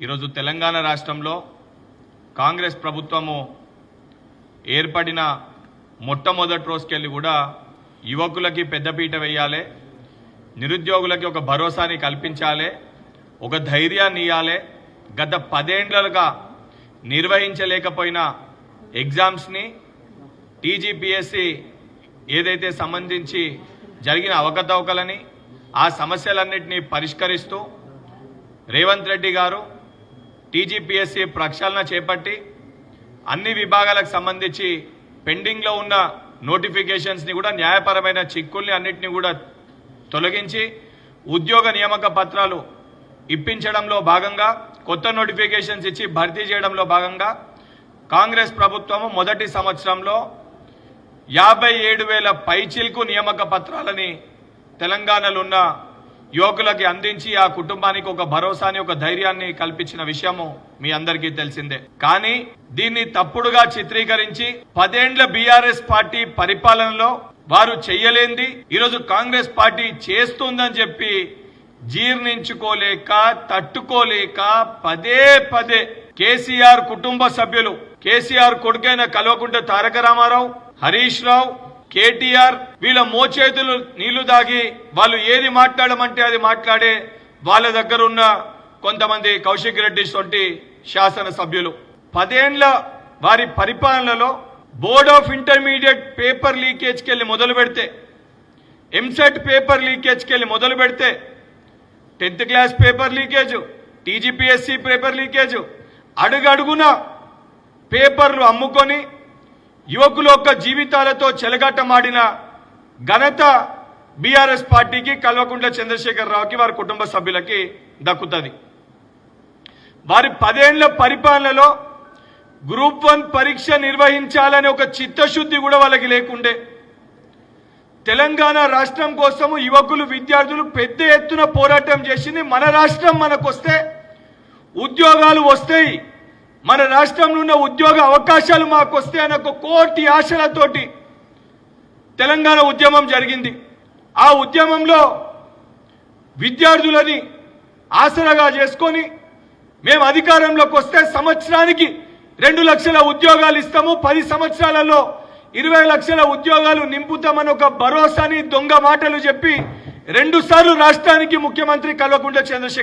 ఈరోజు తెలంగాణ రాష్ట్రంలో కాంగ్రెస్ ప్రభుత్వము ఏర్పడిన మొట్టమొదటి రోజుకెళ్ళి కూడా యువకులకి పెద్దపీట వేయాలి, నిరుద్యోగులకి ఒక భరోసాని కల్పించాలి, ఒక ధైర్యాన్ని ఇవ్వాలి. గత 10 ఏళ్లుగా నిర్వహించలేకపోయిన ఎగ్జామ్స్ని టీజీపీఎస్సీ ఏదైతే సంబంధించి జరిగిన అవకతవకలని ఆ సమస్యలన్నింటినీ పరిష్కరిస్తూ రేవంత్ రెడ్డి గారు టీజీపీఎస్సీ ప్రక్షాళన చేపట్టి అన్ని విభాగాలకు సంబంధించి పెండింగ్లో ఉన్న నోటిఫికేషన్స్ని కూడా న్యాయపరమైన చిక్కుల్ని అన్నింటినీ కూడా తొలగించి ఉద్యోగ నియామక పత్రాలు ఇప్పించడంలో భాగంగా కొత్త నోటిఫికేషన్స్ ఇచ్చి భర్తీ చేయడంలో భాగంగా కాంగ్రెస్ ప్రభుత్వము మొదటి సంవత్సరంలో 57,000 పైచిల్కు నియామక పత్రాలని తెలంగాణలో ఉన్న యువకులకి అందించి ఆ కుటుంబానికి ఒక భరోసాని ఒక ధైర్యాన్ని కల్పించిన విషయము మీ అందరికీ తెలిసిందే. కానీ దీన్ని తప్పుడుగా చిత్రీకరించి 10 ఏండ్ల బీఆర్ఎస్ పార్టీ పరిపాలనలో వారు చెయ్యలేంది ఈరోజు కాంగ్రెస్ పార్టీ చేస్తుందని చెప్పి జీర్ణించుకోలేక తట్టుకోలేక పదే కేసీఆర్ కుటుంబ సభ్యులు, కేసీఆర్ కొడుకైన కల్వకుంట్ల తారక రామారావు, హరీష్ రావు, కేటీఆర్ వీళ్ళ మోచేతులు నీళ్లు దాగి వాళ్ళు ఏది మాట్లాడమంటే అది మాట్లాడే వాళ్ళ దగ్గర ఉన్న కొంతమంది కౌశిక్ రెడ్డి వంటి శాసన సభ్యులు 10 ఏండ్ల వారి పరిపాలనలో బోర్డ్ ఆఫ్ ఇంటర్మీడియట్ పేపర్ లీకేజ్కి వెళ్ళి మొదలు పెడితే, ఎంసెట్ పేపర్ లీకేజ్కి వెళ్ళి మొదలు పెడితే 10th class paper leakage, TGPSC paper leakage, అడుగడుగున పేపర్లు అమ్ముకొని యువకుల యొక్క జీవితాలతో చెలగాటమాడిన ఘనత బీఆర్ఎస్ పార్టీకి, కల్వకుంట్ల చంద్రశేఖరరావుకి వారి కుటుంబ సభ్యులకి దక్కుతుంది. వారి 10 ఏండ్ల పరిపాలనలో గ్రూప్ 1 పరీక్ష నిర్వహించాలనే ఒక చిత్తశుద్ధి కూడా వాళ్ళకి లేకుండే. తెలంగాణ రాష్ట్రం కోసము యువకులు విద్యార్థులు పెద్ద ఎత్తున పోరాటం చేసింది. మన రాష్ట్రం మనకొస్తే ఉద్యోగాలు వస్తాయి, మన రాష్ట్రంలో ఉన్న ఉద్యోగ అవకాశాలు మాకు వస్తాయి అనే ఒక కోటి ఆశలతోటి తెలంగాణ ఉద్యమం జరిగింది. ఆ ఉద్యమంలో విద్యార్థులని ఆసరాగా చేసుకొని మేము అధికారంలోకి వస్తే సంవత్సరానికి 2 లక్షల ఉద్యోగాలు ఇస్తాము, 10 సంవత్సరాలలో 20 లక్షల ఉద్యోగాలు నింపుతామని ఒక భరోసాని దొంగ మాటలు చెప్పి 2 సార్లు రాష్ట్రానికి ముఖ్యమంత్రి కల్వకుంట్ల చంద్రశేఖర్